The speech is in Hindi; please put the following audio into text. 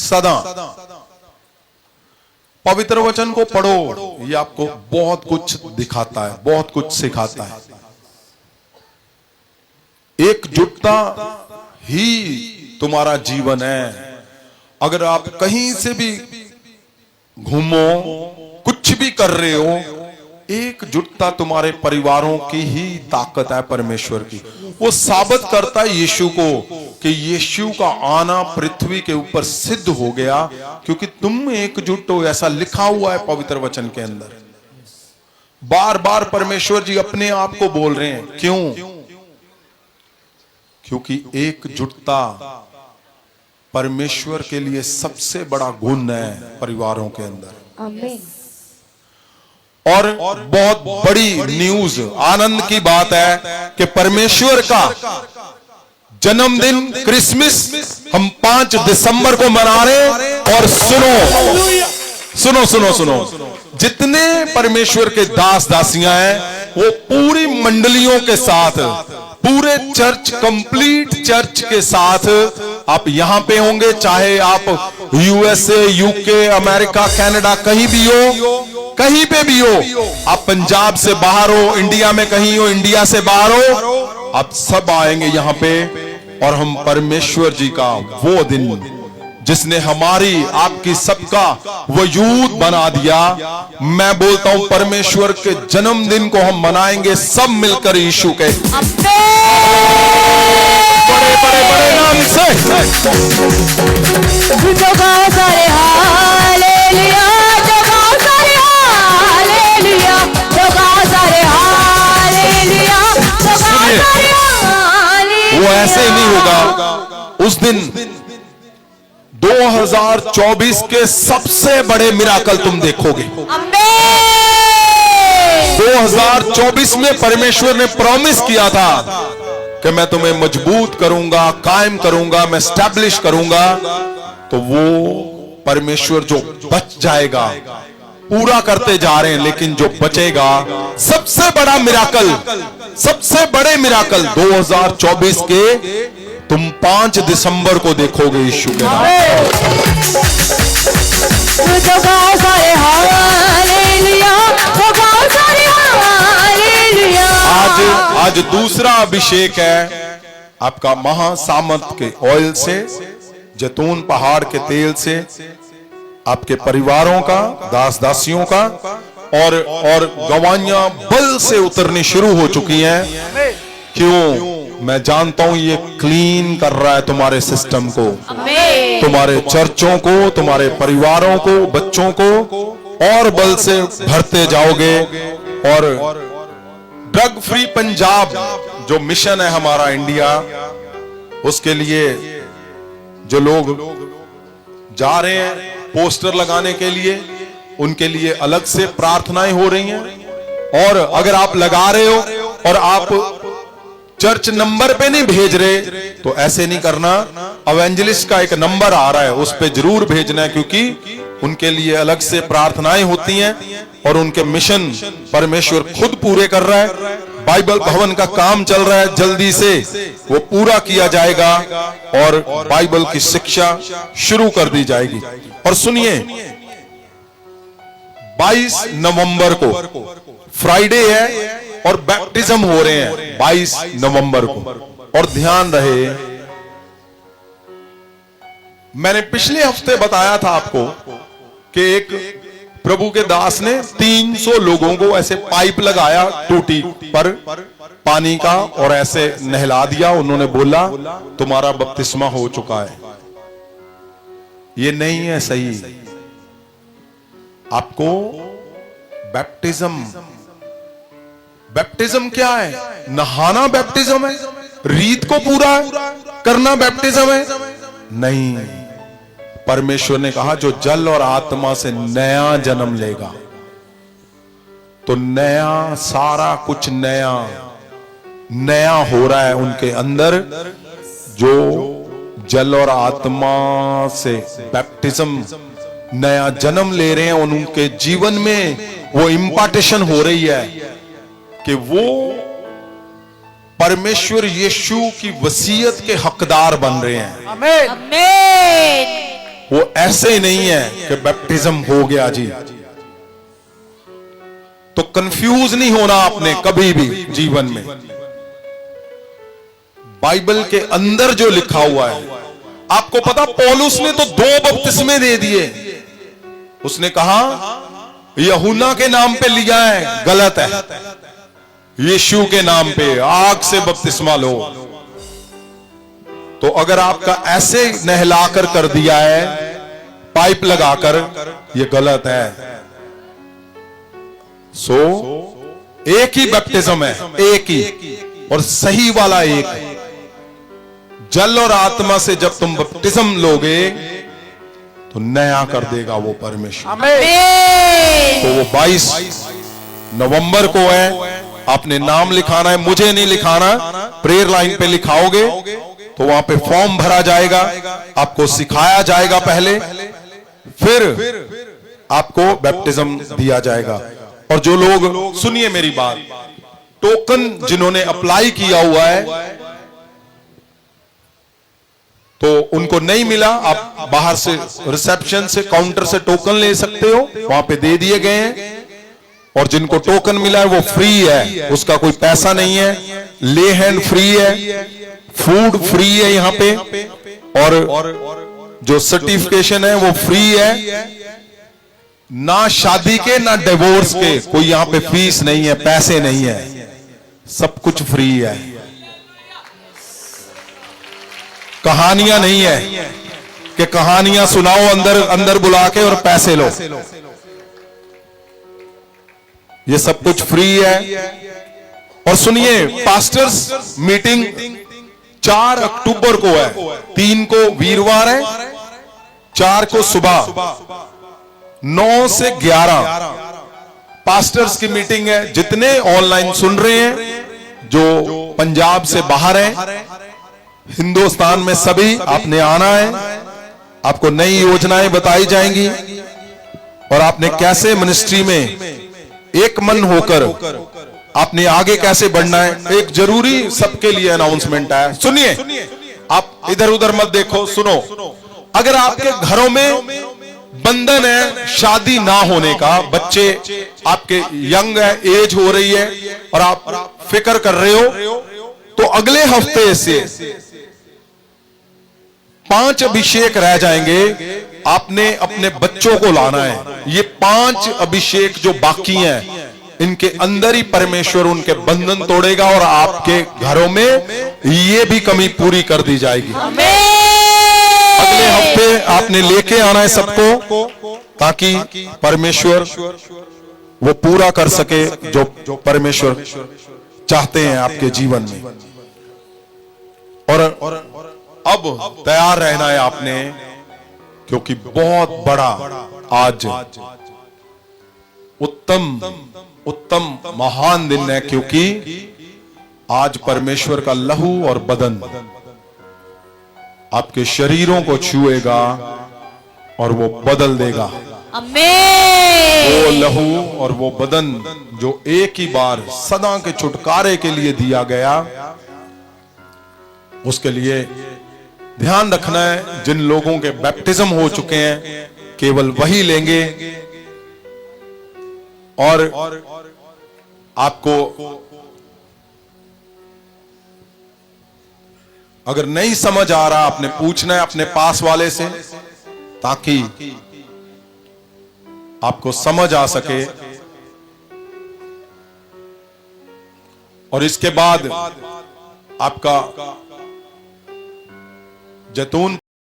सदा। पवित्र वचन को पढ़ो, ये आपको बहुत कुछ दिखाता है, बहुत कुछ सिखाता है। एकजुटता ही तुम्हारा जीवन है। अगर आप कहीं से भी घूमो, कुछ भी कर रहे हो, एकजुटता तुम्हारे परिवारों की ही ताकत है परमेश्वर की। वो साबित करता है यीशु को कि यीशु का आना पृथ्वी के ऊपर सिद्ध हो गया क्योंकि तुम एकजुट हो, ऐसा लिखा हुआ है पवित्र वचन के अंदर। बार बार परमेश्वर जी अपने आप को बोल रहे हैं। क्यों? क्योंकि एकजुटता परमेश्वर के लिए सबसे बड़ा गुण है परिवारों के अंदर। आमीन। और बहुत बड़ी न्यूज, आनंद की बात है कि परमेश्वर का जन्मदिन क्रिसमस हम 5 दिसंबर को मना रहे हैं। और सुनो सुनो सुनो, जितने परमेश्वर के दास दासियां हैं वो पूरी मंडलियों के साथ, पूरे चर्च, कंप्लीट चर्च के साथ आप यहां पे होंगे। चाहे आप यूएसए, यूके, अमेरिका, कनाडा, कहीं भी हो, कहीं पे भी हो, आप पंजाब से बाहर हो, इंडिया में कहीं हो, इंडिया से बाहर हो, आप सब आएंगे यहां पे। और हम परमेश्वर जी का वो दिन जिसने हमारी आपकी सबका वजूद बना दिया, मैं बोलता हूं परमेश्वर के जन्मदिन को हम मनाएंगे सब मिलकर यीशु के बड़े बड़े बड़े नाम से। वो ऐसे ही नहीं होगा। उस दिन 2024 के सबसे बड़े मिराकल तुम देखोगे। 2024 में परमेश्वर ने प्रॉमिस किया था कि मैं तुम्हें मजबूत करूंगा, कायम करूंगा, मैं स्टैब्लिश करूंगा। तो वो परमेश्वर जो बच जाएगा, पूरा करते जा रहे हैं, लेकिन जो बचेगा, सबसे बड़ा मिराकल, सबसे बड़े मिराकल 2024 के तुम 5 दिसंबर को देखोगे यीशु के नाम। आज दूसरा अभिषेक है आपका महासामर्थ के ऑयल से, जैतून पहाड़ के तेल से, आपके परिवारों का, दास दासियों का, और गवाहियां बल से उतरनी शुरू हो चुकी हैं। क्यों? मैं जानता हूं ये क्लीन कर रहा है तुम्हारे सिस्टम को, तुम्हारे चर्चों को, तुम्हारे परिवारों को, बच्चों को, और बल से भरते जाओगे। और ड्रग फ्री पंजाब जो मिशन है हमारा इंडिया, उसके लिए जो लोग जा रहे हैं पोस्टर लगाने के लिए, उनके लिए अलग से प्रार्थनाएं हो रही हैं। और अगर आप लगा रहे हो और आप चर्च नंबर पे नहीं भेज रहे, तो ऐसे नहीं करना। एवेंजलिस्ट का एक नंबर आ रहा है, उस पे जरूर भेजना है, क्योंकि उनके लिए अलग से प्रार्थनाएं होती हैं और उनके मिशन परमेश्वर खुद पूरे कर रहा है। बाइबल भवन का काम चल रहा है, जल्दी से वो पूरा किया जाएगा और बाइबल की शिक्षा शुरू कर दी जाएगी। और सुनिए, 22 नवंबर को फ्राइडे है और बैप्टिज्म हो रहे हैं 22 नवंबर को। और ध्यान रहे, मैंने पिछले हफ्ते बताया था आपको कि एक प्रभु के दास ने 300 लोगों को ऐसे पाइप लगाया टूटी पर पानी का और ऐसे नहला दिया। उन्होंने बोला तुम्हारा बपतिस्मा हो चुका है। ये नहीं है सही। आपको बैप्टिज्म क्या है? नहाना बैप्टिज्म है? रीत को पूरा करना बैप्टिज्म है? नहीं। परमेश्वर ने कहा जो जल और आत्मा से नया जन्म लेगा, तो नया, सारा कुछ नया नया हो रहा है उनके अंदर। जो जल और आत्मा से बैप्टिज्म, नया जन्म ले रहे हैं, उनके जीवन में वो इंपार्टेशन हो रही है कि वो परमेश्वर यीशु की वसीयत के हकदार बन रहे हैं। आमीन। वो ऐसे ही नहीं है कि बैप्टिज्म हो गया जी। तो कंफ्यूज नहीं होना आपने कभी भी जीवन में। बाइबल के अंदर जो लिखा हुआ है, आपको पता पौलुस ने तो 2 बपतिस्मे दे दिए। उसने कहा यूहन्ना के नाम पे लिया है, गलत है, यीशु के नाम पे आग से बपतिस्मा लो। तो अगर आपका ऐसे नहलाकर कर दिया है, पाइप लगाकर, ये गलत है। सो एक ही बैप्टिज्म है, एक ही, और सही वाला एक है। जल और आत्मा से जब तुम बपतिस्म लोगे तो नया कर देगा वो परमेश्वर। तो वो 22 नवंबर को है, आपने नाम लिखाना है, मुझे नहीं लिखाना, प्रेयर लाइन पे लिखाओगे तो वहां पे फॉर्म भरा जाएगा, आपको सिखाया जाएगा पहले, फिर आपको बैप्टिज्म दिया जाएगा। और जो लोग, सुनिए मेरी बात, टोकन जिन्होंने अप्लाई किया हुआ है तो उनको नहीं मिला, आप बाहर से रिसेप्शन से, काउंटर से टोकन ले सकते हो, वहां पे दे दिए गए हैं। और जिनको टोकन मिला है वो फ्री है, उसका कोई पैसा नहीं है, ले हैंड फ्री है, फूड फ्री है यहाँ पे, और जो सर्टिफिकेशन है वो फ्री है। ना शादी के ना डिवोर्स के कोई यहाँ पे फीस नहीं है, पैसे नहीं है, सब कुछ फ्री है। कहानियां नहीं है कि कहानियां सुनाओ अंदर अंदर बुला के और पैसे लो, ये सब कुछ फ्री है। और सुनिए, पास्टर्स मीटिंग 4 अक्टूबर को है, 3 को वीरवार है, 4 को सुबह 9 से 11 पास्टर्स की मीटिंग है। जितने ऑनलाइन सुन रहे हैं, जो पंजाब से बाहर हैं, हिंदुस्तान में सभी आपने आना है। आपको नई योजनाएं बताई जाएंगी और आपने कैसे मिनिस्ट्री में एक मन होकर आपने आगे कैसे बढ़ना है। एक जरूरी सबके लिए अनाउंसमेंट है, सुनिए, आप इधर उधर मत देखो, सुनो। अगर आपके घरों में बंधन है शादी ना होने का, बच्चे आपके यंग है, एज हो रही है और आप फिक्र कर रहे हो, तो अगले हफ्ते से 5 अभिषेक रह जाएंगे, आपने अपने बच्चों को लाना है। ये 5 अभिषेक जो बाकी हैं, इनके अंदर ही परमेश्वर उनके बंधन तोड़ेगा और आपके घरों में ये भी कमी पूरी कर दी जाएगी। अगले हफ्ते आपने लेके आना है सबको, ताकि परमेश्वर वो पूरा कर सके जो परमेश्वर चाहते हैं आपके जीवन में। और अब तैयार रहना है आपने, क्योंकि बहुत बड़ा आज उत्तम महान दिन है, क्योंकि आज परमेश्वर का लहू और बदन आपके शरीरों को छुएगा और वो बदल देगा। वो लहू और वो बदन जो एक ही बार सदा के छुटकारे के लिए दिया गया, उसके लिए ध्यान रखना है। जिन लोगों के बैप्टिज्म हो चुके हैं केवल वही लेंगे। और आपको अगर नहीं समझ आ रहा, आपने पूछना है अपने पास वाले से, ताकि आपको समझ आ सके। और इसके बाद आपका जैतून